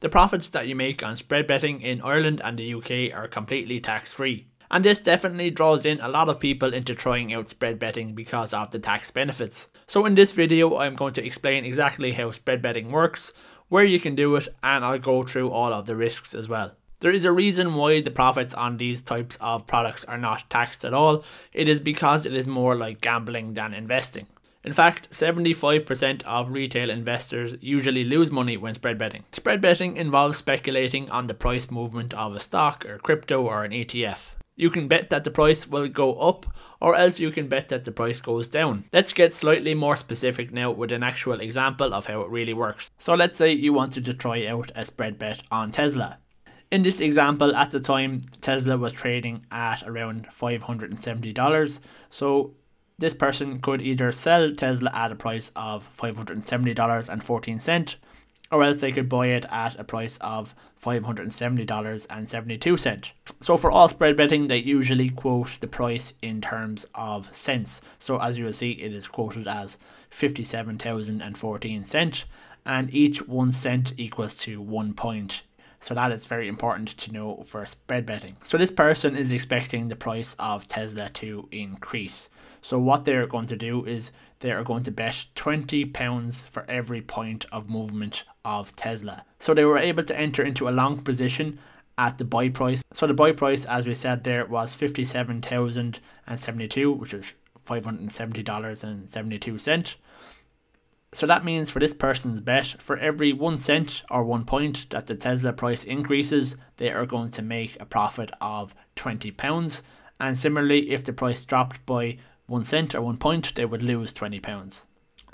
The profits that you make on spread betting in Ireland and the UK are completely tax-free. And this definitely draws in a lot of people into trying out spread betting because of the tax benefits. So in this video, I'm going to explain exactly how spread betting works, where you can do it, and I'll go through all of the risks as well. There is a reason why the profits on these types of products are not taxed at all. It is because it is more like gambling than investing. In fact, 75% of retail investors usually lose money when spread betting. Spread betting involves speculating on the price movement of a stock or crypto or an ETF. You can bet that the price will go up, or else you can bet that the price goes down. Let's get slightly more specific now with an actual example of how it really works. So let's say you wanted to try out a spread bet on Tesla. In this example, at the time, Tesla was trading at around $570. So this person could either sell Tesla at a price of $570.14, or else they could buy it at a price of $570.72. So for all spread betting, they usually quote the price in terms of cents. So as you will see, it is quoted as 57,014 cents, and each 1 cent equals to 1 point. So that is very important to know for spread betting. So this person is expecting the price of Tesla to increase. So what they're going to do is they are going to bet £20 for every point of movement of Tesla. So they were able to enter into a long position at the buy price. So the buy price, as we said there, was $57,072, which is $570.72. So that means for this person's bet, for every 1 cent or 1 point that the Tesla price increases, they are going to make a profit of £20. And similarly, if the price dropped by 1 cent or 1 point, they would lose £20.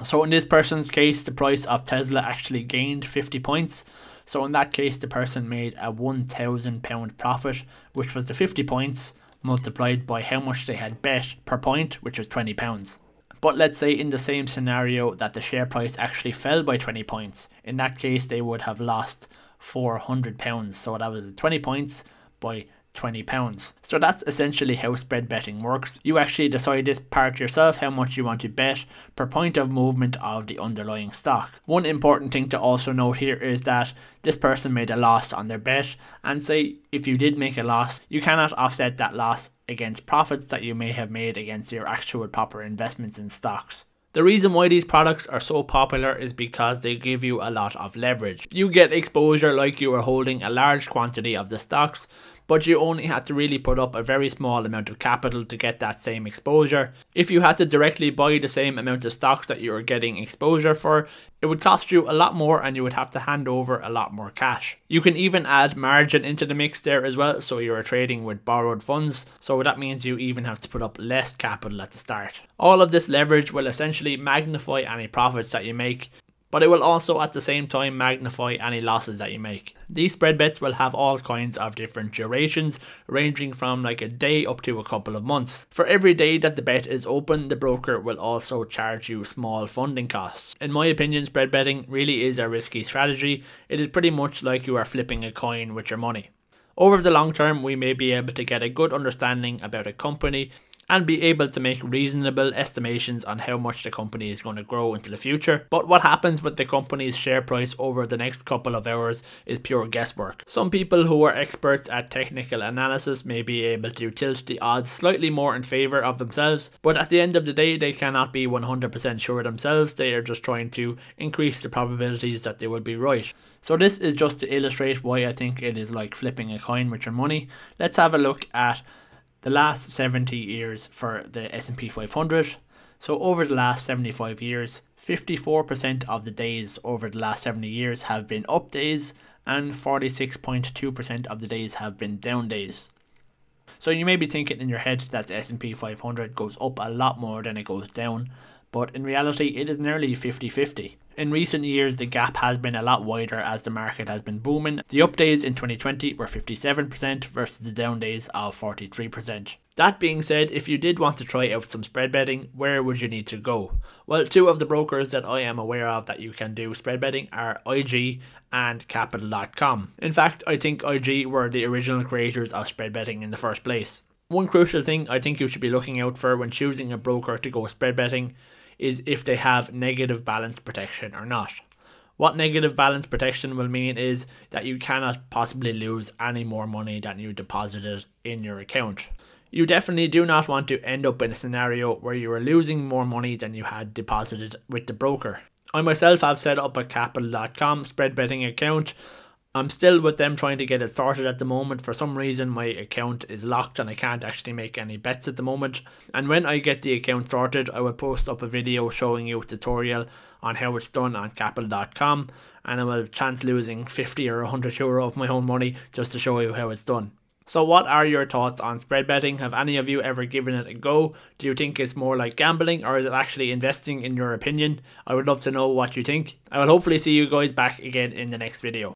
So in this person's case, the price of Tesla actually gained 50 points. So in that case, the person made a £1,000 profit, which was the 50 points multiplied by how much they had bet per point, which was £20. But let's say in the same scenario that the share price actually fell by 20 points. In that case, they would have lost £400. So that was 20 points by £20. So that's essentially how spread betting works. You actually decide this part yourself, how much you want to bet per point of movement of the underlying stock. One important thing to also note here is that this person made a loss on their bet, and say if you did make a loss, you cannot offset that loss against profits that you may have made against your actual proper investments in stocks. The reason why these products are so popular is because they give you a lot of leverage. You get exposure like you are holding a large quantity of the stocks, but you only had to really put up a very small amount of capital to get that same exposure. If you had to directly buy the same amount of stocks that you were getting exposure for, it would cost you a lot more and you would have to hand over a lot more cash. You can even add margin into the mix there as well, so you are trading with borrowed funds, so that means you even have to put up less capital at the start. All of this leverage will essentially magnify any profits that you make, but it will also at the same time magnify any losses that you make. These spread bets will have all kinds of different durations, ranging from like a day up to a couple of months. For every day that the bet is open, the broker will also charge you small funding costs. In my opinion, spread betting really is a risky strategy. It is pretty much like you are flipping a coin with your money. Over the long term, we may be able to get a good understanding about a company and be able to make reasonable estimations on how much the company is going to grow into the future. But what happens with the company's share price over the next couple of hours is pure guesswork. Some people who are experts at technical analysis may be able to tilt the odds slightly more in favour of themselves, but at the end of the day, they cannot be 100% sure themselves. They are just trying to increase the probabilities that they will be right. So this is just to illustrate why I think it is like flipping a coin with your money. Let's have a look at the last 70 years for the S&P 500. So over the last 75 years, 54% of the days over the last 70 years have been up days, and 46.2% of the days have been down days. So you may be thinking in your head that the S&P 500 goes up a lot more than it goes down, but in reality it is nearly 50-50. In recent years, the gap has been a lot wider as the market has been booming. The up days in 2020 were 57% versus the down days of 43%. That being said, if you did want to try out some spread betting, where would you need to go? Well, two of the brokers that I am aware of that you can do spread betting are IG and Capital.com. In fact, I think IG were the original creators of spread betting in the first place. One crucial thing I think you should be looking out for when choosing a broker to go spread betting is if they have negative balance protection or not. What negative balance protection will mean is that you cannot possibly lose any more money than you deposited in your account. You definitely do not want to end up in a scenario where you are losing more money than you had deposited with the broker. I myself have set up a Capital.com spread betting account. I'm still with them trying to get it sorted at the moment. For some reason my account is locked and I can't actually make any bets at the moment. And when I get the account sorted, I will post up a video showing you a tutorial on how it's done on Capital.com, and I will chance losing 50 or 100 euro of my own money just to show you how it's done. So what are your thoughts on spread betting? Have any of you ever given it a go? Do you think it's more like gambling, or is it actually investing in your opinion? I would love to know what you think. I will hopefully see you guys back again in the next video.